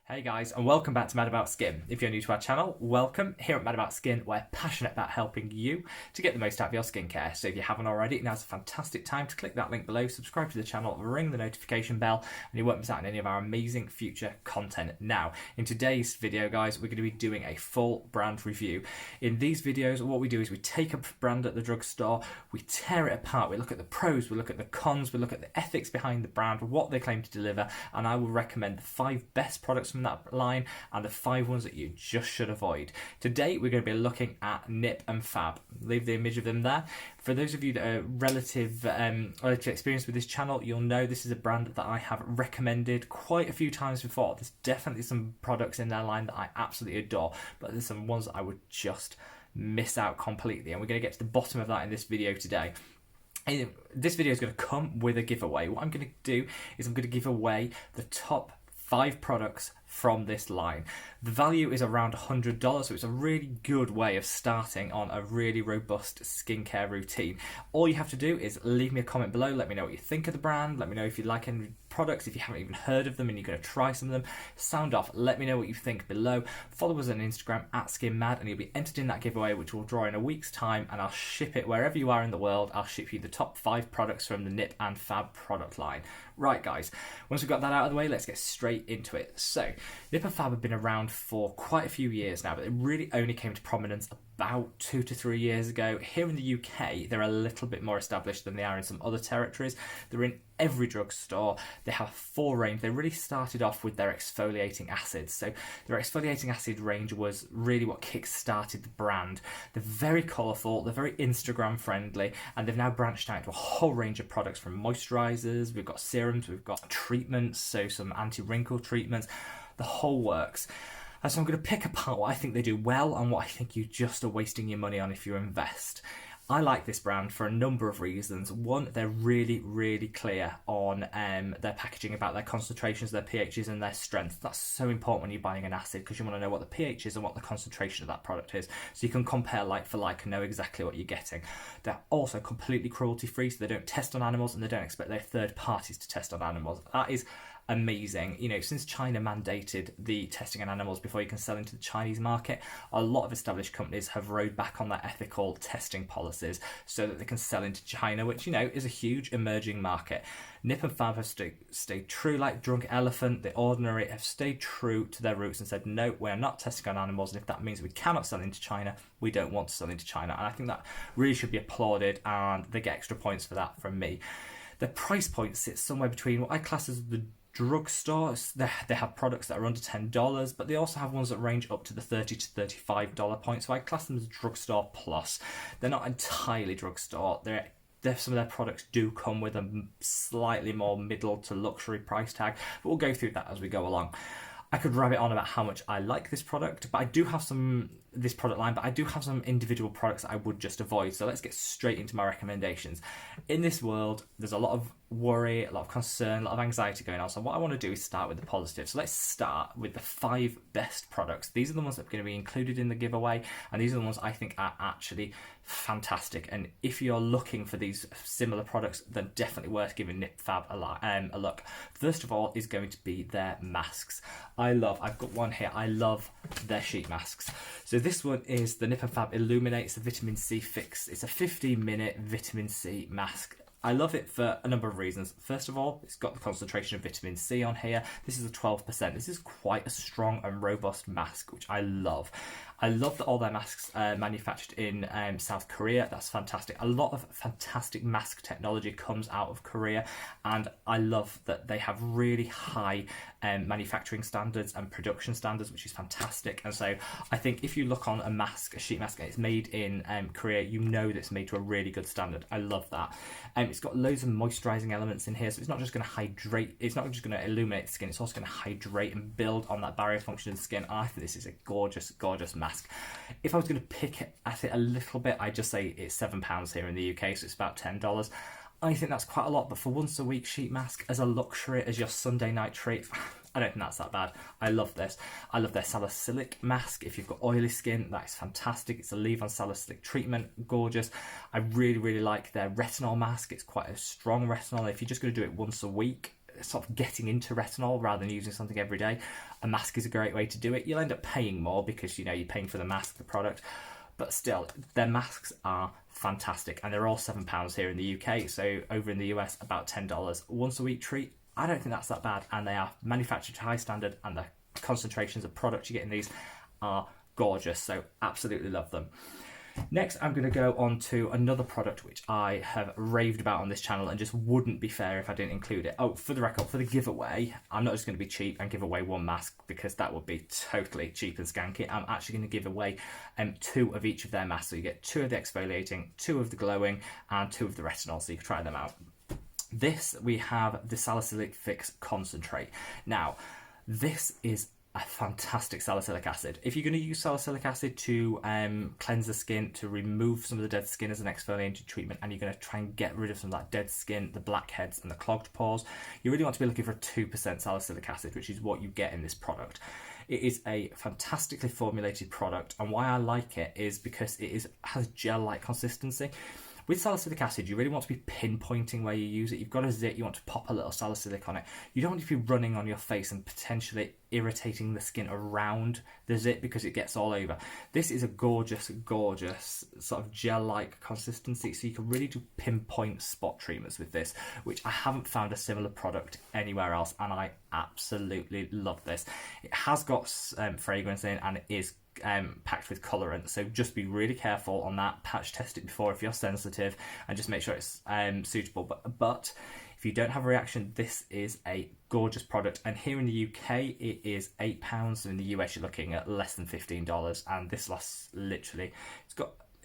Hey guys, and welcome back to Mad About Skin. If you're new to our channel, welcome. Here at Mad About Skin, we're passionate about helping you to get the most out of your skincare. So if you haven't already, now's a fantastic time to click that link below, subscribe to the channel, ring the notification bell, and you won't miss out on any of our amazing future content. Now, in today's video, guys, we're going to be doing a full brand review. In these videos, what we do is we take a brand at the drugstore, we tear it apart, we look at the pros, we look at the cons, we look at the ethics behind the brand, what they claim to deliver, and I will recommend the 5 best products from that line and the 5 ones that you just should avoid. Today we're going to be looking at Nip and Fab. Leave the image of them there. For those of you that are relative experience with this channel, you'll know this is a brand that I have recommended quite a few times before. There's definitely some products in their line that I absolutely adore, but there's some ones that I would just miss out completely, and we're going to get to the bottom of that in this video today. This video is going to come with a giveaway. What I'm going to do is I'm going to give away the top 5 products from this line. The value is around $100, so it's a really good way of starting on a really robust skincare routine. All you have to do is leave me a comment below, let me know what you think of the brand, let me know if you like any products, if you haven't even heard of them and you're going to try some of them, sound off, let me know what you think below. Follow us on Instagram at SkinMad and you'll be entered in that giveaway, which will draw in a week's time, and I'll ship it wherever you are in the world. I'll ship you the top 5 products from the Nip and Fab product line. Right guys, once we've got that out of the way, let's get straight into it. So, Nip and Fab have been around for quite a few years now, but it really only came to prominence about 2 to 3 years ago. Here in the UK, they're a little bit more established than they are in some other territories. They're in every drugstore. They have a full range. They really started off with their exfoliating acids. So their exfoliating acid range was really what kick-started the brand. They're very colourful, they're very Instagram friendly, and they've now branched out into a whole range of products, from moisturisers, we've got serums, we've got treatments, so some anti-wrinkle treatments, the whole works. And so I'm going to pick apart what I think they do well and what I think you just are wasting your money on if you invest. I like this brand for a number of reasons. One, they're really, really clear on their packaging about their concentrations, their pHs and their strength. That's so important when you're buying an acid, because you want to know what the pH is and what the concentration of that product is, so you can compare like for like and know exactly what you're getting. They're also completely cruelty free, so they don't test on animals and they don't expect their third parties to test on animals. That is amazing. You know, since China mandated the testing on animals before you can sell into the Chinese market, a lot of established companies have rode back on their ethical testing policies so that they can sell into China, which, you know, is a huge emerging market. Nip and Fab have stayed true, like Drunk Elephant, The Ordinary, have stayed true to their roots and said, no, we're not testing on animals, and if that means we cannot sell into China, we don't want to sell into China. And I think that really should be applauded, and they get extra points for that from me. The price point sits somewhere between what I class as the drugstore. They have products that are under $10, but they also have ones that range up to the $30 to $35 point, so I class them as drugstore plus. They're not entirely drugstore. Some of their products do come with a slightly more middle to luxury price tag, but we'll go through that as we go along. I could rabbit on about how much I like this product, but I do have this product line, but I do have some individual products that I would just avoid. So let's get straight into my recommendations. In this world, there's a lot of worry, a lot of concern, a lot of anxiety going on. So what I want to do is start with the positive. So let's start with the 5 best products. These are the ones that are going to be included in the giveaway, and these are the ones I think are actually fantastic. And if you're looking for these similar products, then definitely worth giving Nip Fab a look. First of all is going to be their masks. I've got one here, I love their sheet masks. So this one is the Nip and Fab Illuminates the Vitamin C Fix. It's a 15-minute vitamin C mask. I love it for a number of reasons. First of all, it's got the concentration of vitamin C on here. This is a 12%. This is quite a strong and robust mask, which I love. I love that all their masks are manufactured in South Korea. That's fantastic. A lot of fantastic mask technology comes out of Korea, and I love that they have really high manufacturing standards and production standards, which is fantastic. And so I think if you look on a sheet mask, and it's made in Korea, you know that it's made to a really good standard. I love that. It's got loads of moisturizing elements in here, so it's not just going to hydrate, it's not just going to illuminate the skin, it's also going to hydrate and build on that barrier function of the skin. I think this is a gorgeous, gorgeous mask. If I was going to pick at it a little bit, I'd just say it's £7 here in the UK, so it's about $10. I think that's quite a lot, but for once a week sheet mask as a luxury, as your Sunday night treat, I don't think that's that bad. I love this. I love their salicylic mask. If you've got oily skin, that is fantastic. It's a leave-on salicylic treatment, gorgeous. I really, really like their retinol mask. It's quite a strong retinol. If you're just going to do it once a week, sort of getting into retinol rather than using something every day, a mask is a great way to do it. You'll end up paying more because, you know, you're paying for the mask, the product, but still, their masks are fantastic, and they're all £7 here in the UK. So over in the US, about $10. Once a week treat, I don't think that's that bad, and they are manufactured to high standard, and the concentrations of product you get in these are gorgeous. So absolutely love them. Next, I'm going to go on to another product which I have raved about on this channel and just wouldn't be fair if I didn't include it. Oh, for the record, for the giveaway, I'm not just going to be cheap and give away one mask because that would be totally cheap and skanky. I'm actually going to give away 2 of each of their masks. So you get 2 of the exfoliating, 2 of the glowing, and 2 of the retinol, so you can try them out. This, we have the Salicylic Fix Concentrate. Now, this is a fantastic salicylic acid. If you're going to use salicylic acid to cleanse the skin, to remove some of the dead skin as an exfoliating treatment, and you're going to try and get rid of some of that dead skin, the blackheads and the clogged pores, you really want to be looking for 2% salicylic acid, which is what you get in this product. It is a fantastically formulated product, and why I like it is because it has gel-like consistency. With salicylic acid, you really want to be pinpointing where you use it. You've got a zit, you want to pop a little salicylic on it. You don't want to be running on your face and potentially irritating the skin around the zit because it gets all over. This is a gorgeous, gorgeous sort of gel-like consistency, so you can really do pinpoint spot treatments with this, which I haven't found a similar product anywhere else, and I absolutely love this. It has got fragrance in, and it is packed with colorant, so just be really careful on that. Patch test it before if you're sensitive, and just make sure it's suitable. But if you don't have a reaction, this is a gorgeous product, and here in the UK it is £8, and in the US you're looking at less than $15, and this lasts literally,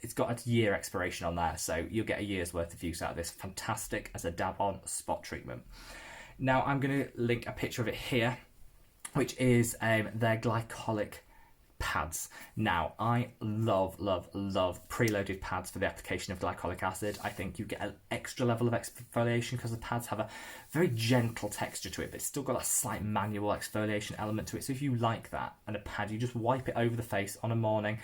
it's got a year expiration on there, so you'll get a year's worth of use out of this. Fantastic as a dab on spot treatment. Now I'm going to link a picture of it here, which is their glycolic pads. Now, I love preloaded pads for the application of glycolic acid. I think you get an extra level of exfoliation because the pads have a very gentle texture to it, but it's still got a slight manual exfoliation element to it. So if you like that, and a pad, you just wipe it over the face on a morning.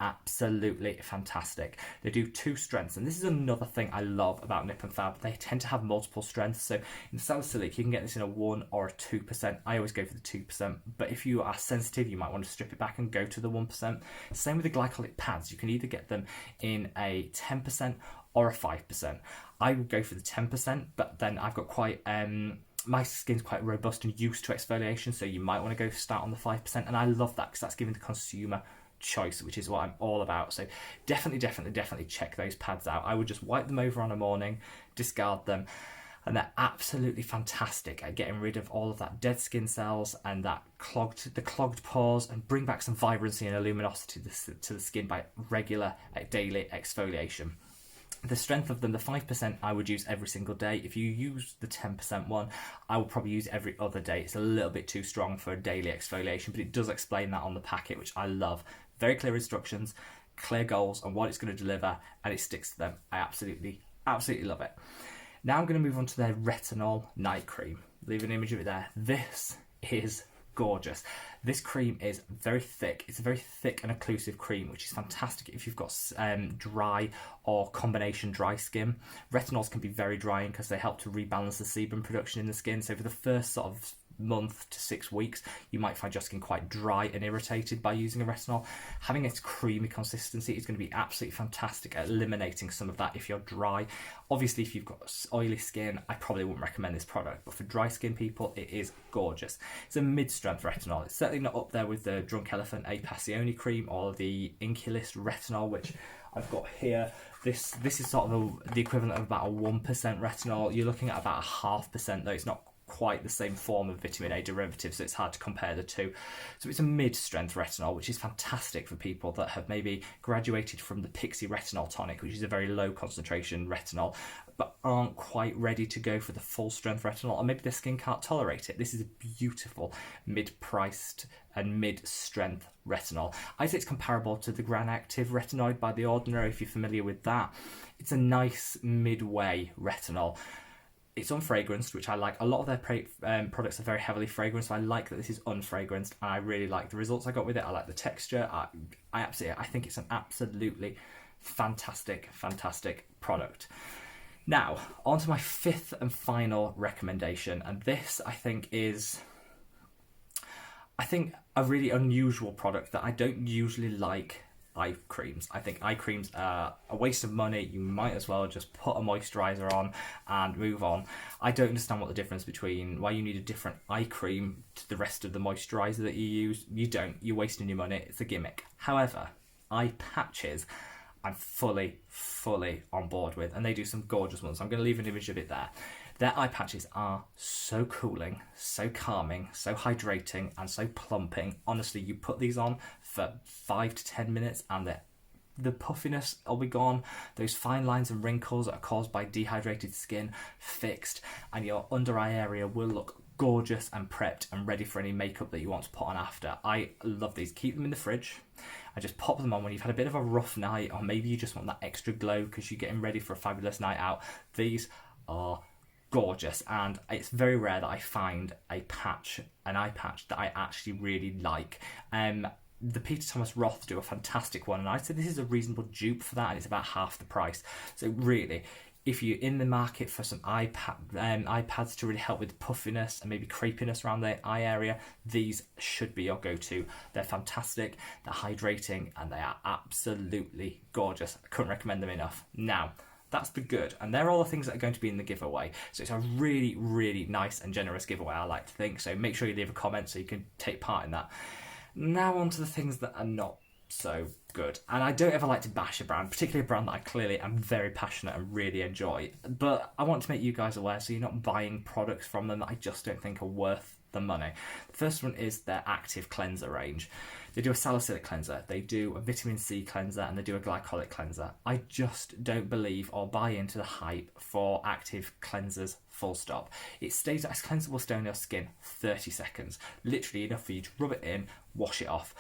Absolutely fantastic. They do 2 strengths, and this is another thing I love about Nip and Fab. They tend to have multiple strengths, so in salicylic you can get this in a 1 or a 2%. I always go for the 2%, but if you are sensitive you might want to strip it back and go to the 1%. Same with the glycolic pads. You can either get them in a 10% or a 5%. I would go for the 10%, but then I've got quite my skin's quite robust and used to exfoliation, so you might want to start on the 5%, and I love that because that's giving the consumer choice, which is what I'm all about. So definitely check those pads out. I would just wipe them over on a morning, discard them, and they're absolutely fantastic at getting rid of all of that dead skin cells and that clogged pores, and bring back some vibrancy and luminosity to the skin by regular daily exfoliation. The strength of them, the 5% I would use every single day. If you use the 10% one, I will probably use every other day. It's a little bit too strong for a daily exfoliation, but it does explain that on the packet, which I love. Very clear instructions, clear goals and what it's going to deliver, and it sticks to them. I absolutely love it. Now I'm going to move on to their Retinol night cream. Leave an image of it there. This is gorgeous. This cream is very thick. It's a very thick and occlusive cream, which is fantastic if you've got dry or combination dry skin. Retinols can be very drying because they help to rebalance the sebum production in the skin. So for the first sort of month to 6 weeks, you might find your skin quite dry and irritated by using a retinol. Having its creamy consistency is going to be absolutely fantastic at eliminating some of that if you're dry. Obviously, if you've got oily skin, I probably wouldn't recommend this product, but for dry skin people, it is gorgeous. It's a mid-strength retinol. It's certainly not up there with the Drunk Elephant A Passione cream or the Inculist retinol, which I've got here. This is sort of the equivalent of about a 1% retinol. You're looking at about a 0.5%, though it's not quite the same form of vitamin A derivative, so it's hard to compare the two. So it's a mid-strength retinol, which is fantastic for people that have maybe graduated from the Pixie retinol tonic, which is a very low concentration retinol, but aren't quite ready to go for the full strength retinol, or maybe their skin can't tolerate it. This is a beautiful mid-priced and mid-strength retinol. I'd say it's comparable to the Gran Active retinoid by The Ordinary, if you're familiar with that. It's a nice midway retinol. It's unfragranced, which I like. A lot of their products are very heavily fragranced, so I like that this is unfragranced, and I really like the results I got with it. I like the texture. I think it's an absolutely fantastic product. Now, on to my fifth and final recommendation, and this I think is a really unusual product that I don't usually like. Eye creams. I think eye creams are a waste of money. You might as well just put a moisturiser on and move on. I don't understand what the difference between why you need a different eye cream to the rest of the moisturiser that you use. You don't. You're wasting your money. It's a gimmick. However, eye patches, I'm fully on board with, and they do some gorgeous ones. I'm going to leave an image of it there. Their eye patches are so cooling, so calming, so hydrating, and so plumping. Honestly, you put these on for 5 to 10 minutes and the puffiness will be gone. Those fine lines and wrinkles that are caused by dehydrated skin fixed, and your under eye area will look gorgeous and prepped and ready for any makeup that you want to put on after. I love these. Keep them in the fridge. I just pop them on when you've had a bit of a rough night, or maybe you just want that extra glow because you're getting ready for a fabulous night out. These are gorgeous, and it's very rare that I find an eye patch that I actually really like. The Peter Thomas Roth do a fantastic one, and I'd say this is a reasonable dupe for that, and it's about half the price. So really, if you're in the market for some iPads to really help with puffiness and maybe crepiness around the eye area, these should be your go-to. They're fantastic, they're hydrating, and they are absolutely gorgeous. I couldn't recommend them enough. Now, that's the good, and they're all the things that are going to be in the giveaway. So it's a really nice and generous giveaway, I like to think. So make sure you leave a comment so you can take part in that. Now on to the things that are not so good. And I don't ever like to bash a brand, particularly a brand that I clearly am very passionate and really enjoy. But I want to make you guys aware so you're not buying products from them that I just don't think are worth the money. The first one is their active cleanser range. They do a salicylic cleanser, they do a vitamin C cleanser, and they do a glycolic cleanser. I just don't believe or buy into the hype for active cleansers, full stop. It stays as cleanser will stay on your skin 30 seconds, literally enough for you to rub it in, wash it off.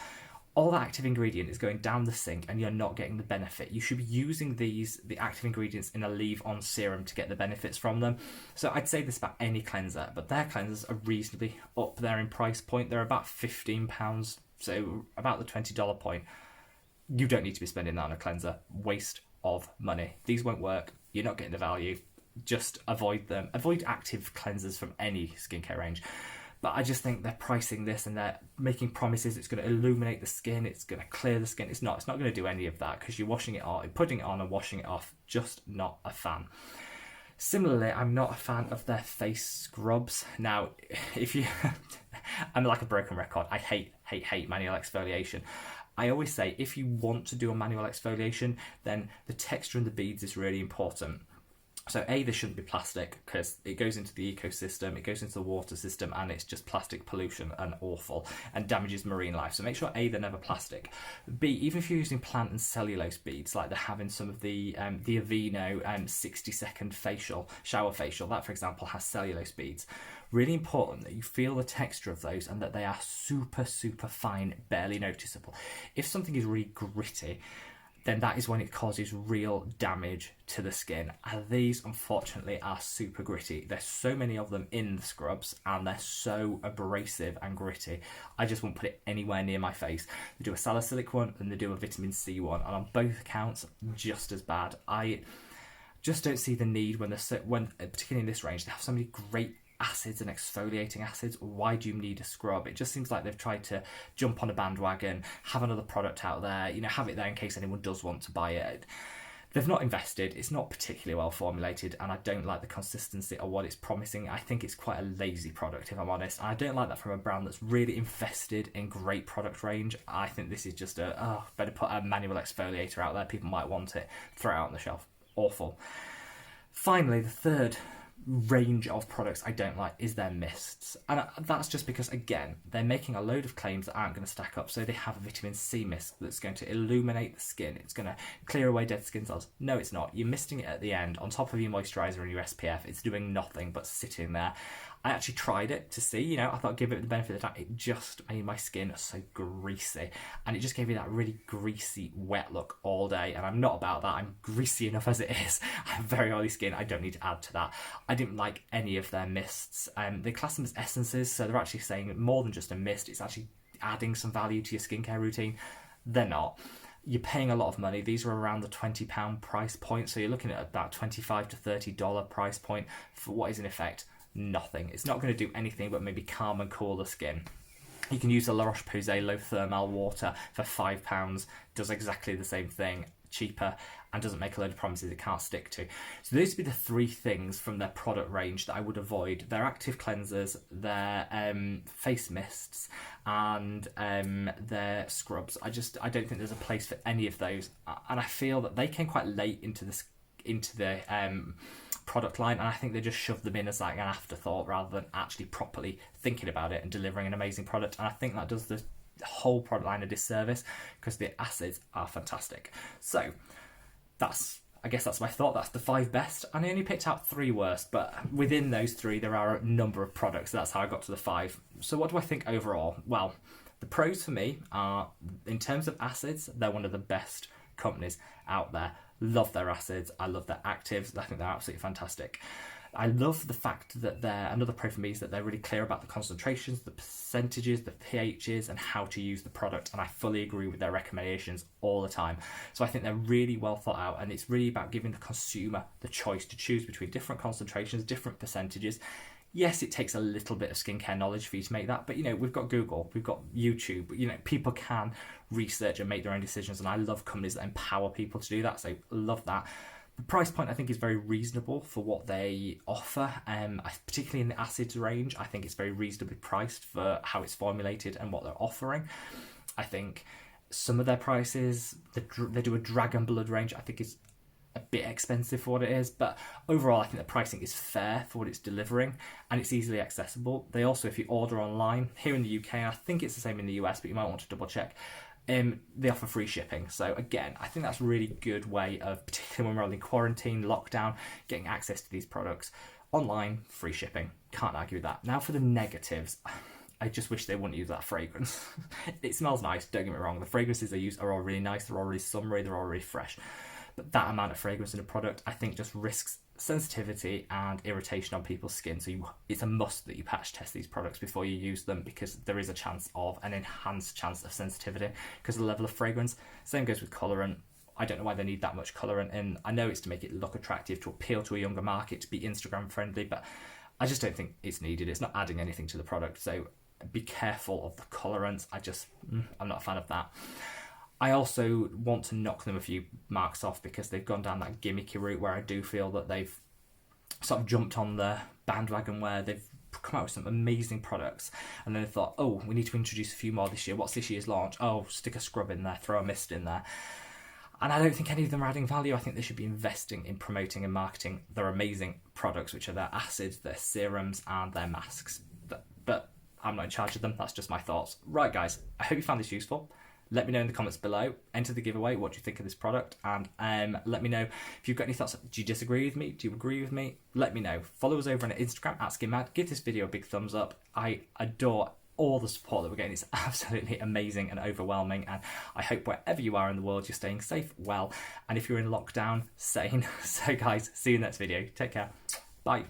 All that active ingredient is going down the sink and you're not getting the benefit. You should be using the active ingredients in a leave-on serum to get the benefits from them. So I'd say this about any cleanser, but their cleansers are reasonably up there in price point. They're about £15, so about the $20 point. You don't need to be spending that on a cleanser. Waste of money. These won't work. You're not getting the value. Just avoid them. Avoid active cleansers from any skincare range. But I just think they're pricing this and they're making promises it's going to illuminate the skin, it's going to clear the skin. It's not going to do any of that because you're washing it on, putting it on and washing it off. Just not a fan. Similarly, I'm not a fan of their face scrubs. Now, if you... I'm like a broken record. I hate manual exfoliation. I always say if you want to do a manual exfoliation, then the texture and the beads is really important. So A, this shouldn't be plastic because it goes into the ecosystem, it goes into the water system, and it's just plastic pollution and awful and damages marine life. So make sure A, they're never plastic. B, even if you're using plant and cellulose beads like they have in some of the Aveeno 60-second shower facial, that for example has cellulose beads. Really important that you feel the texture of those and that they are super fine, barely noticeable. If something is really gritty, then that is when it causes real damage to the skin. And these, unfortunately, are super gritty. There's so many of them in the scrubs, and they're so abrasive and gritty. I just won't put it anywhere near my face. They do a salicylic one, and they do a vitamin C one, and on both accounts, just as bad. I just don't see the need when particularly in this range, they have so many great acids and exfoliating acids. Why do you need a scrub? It just seems like they've tried to jump on a bandwagon, have another product out there, have it there in case anyone does want to buy it. They've not invested, it's not particularly well formulated, and I don't like the consistency of what it's promising. I think it's quite a lazy product, if I'm honest, and I don't like that from a brand that's really invested in great product range. I think this is just better put a manual exfoliator out there, people might want it, throw it out on the shelf. Awful. Finally, the third range of products I don't like is their mists, and that's just because, again, they're making a load of claims that aren't going to stack up. So they have a vitamin C mist that's going to illuminate the skin, it's going to clear away dead skin cells. No, it's not. You're misting it at the end on top of your moisturizer and your SPF. It's doing nothing but sitting there. I actually tried it to see, I thought I'd give it the benefit of the doubt. It just made my skin so greasy, and it just gave me that really greasy, wet look all day, and I'm not about that. I'm greasy enough as it is. I have very oily skin. I don't need to add to that. I didn't like any of their mists. They class them as essences, so they're actually saying more than just a mist. It's actually adding some value to your skincare routine. They're not. you're paying a lot of money. These are around the £20 price point, so you're looking at about $25 to $30 price point for what is in effect nothing. It's not going to do anything but maybe calm and cool the skin. You can use the La Roche-Posay low thermal water for £5, does exactly the same thing, cheaper, and doesn't make a load of promises it can't stick to. So those would be the three things from their product range that I would avoid: their active cleansers, their face mists, and their scrubs. I don't think there's a place for any of those, and I feel that they came quite late into the product line, and I think they just shoved them in as like an afterthought rather than actually properly thinking about it and delivering an amazing product. And I think that does the whole product line a disservice, because the acids are fantastic. So I guess that's my thought. That's the 5 best, and I only picked out 3 worst, but within those 3 there are a number of products, so that's how I got to the 5. So what do I think overall? Well, the pros for me are, in terms of acids, they're one of the best companies out there. Love their acids, I love their actives, I think they're absolutely fantastic. I love the fact that another pro for me is that they're really clear about the concentrations, the percentages, the pHs, and how to use the product, and I fully agree with their recommendations all the time. So I think they're really well thought out, and it's really about giving the consumer the choice to choose between different concentrations, different percentages. Yes, it takes a little bit of skincare knowledge for you to make that, but we've got Google, we've got YouTube, people can research and make their own decisions, and I love companies that empower people to do that, so love that. The price point I think is very reasonable for what they offer, particularly in the acids range. I think it's very reasonably priced for how it's formulated and what they're offering. I think some of their prices, they do a Dragon Blood range, I think is a bit expensive for what it is, but overall I think the pricing is fair for what it's delivering, and it's easily accessible. They also, if you order online here in the UK, I think it's the same in the US, but you might want to double check, they offer free shipping. So again, I think that's a really good way of, particularly when we're all in quarantine, lockdown, getting access to these products. Online, free shipping, can't argue with that. Now for the negatives, I just wish they wouldn't use that fragrance. It smells nice, don't get me wrong, the fragrances they use are all really nice, they're all really summery, they're all really fresh. But that amount of fragrance in a product, I think, just risks sensitivity and irritation on people's skin. So it's a must that you patch test these products before you use them, because there is a chance of an enhanced chance of sensitivity because of the level of fragrance. Same goes with colorant. I don't know why they need that much colorant in. I know it's to make it look attractive, to appeal to a younger market, to be Instagram friendly, but I just don't think it's needed. It's not adding anything to the product. So be careful of the colorants. I'm not a fan of that. I also want to knock them a few marks off because they've gone down that gimmicky route where I do feel that they've sort of jumped on the bandwagon where they've come out with some amazing products and then they thought, oh, we need to introduce a few more this year. What's this year's launch? Oh, stick a scrub in there, throw a mist in there. And I don't think any of them are adding value. I think they should be investing in promoting and marketing their amazing products, which are their acids, their serums, and their masks. But I'm not in charge of them. That's just my thoughts. Right, guys, I hope you found this useful. Let me know in the comments below. Enter the giveaway. What do you think of this product? And let me know if you've got any thoughts. Do you disagree with me? Do you agree with me? Let me know. Follow us over on Instagram @SkinMad. Give this video a big thumbs up. I adore all the support that we're getting. It's absolutely amazing and overwhelming. And I hope wherever you are in the world, you're staying safe, well, and if you're in lockdown, sane. So guys, see you in the next video. Take care. Bye.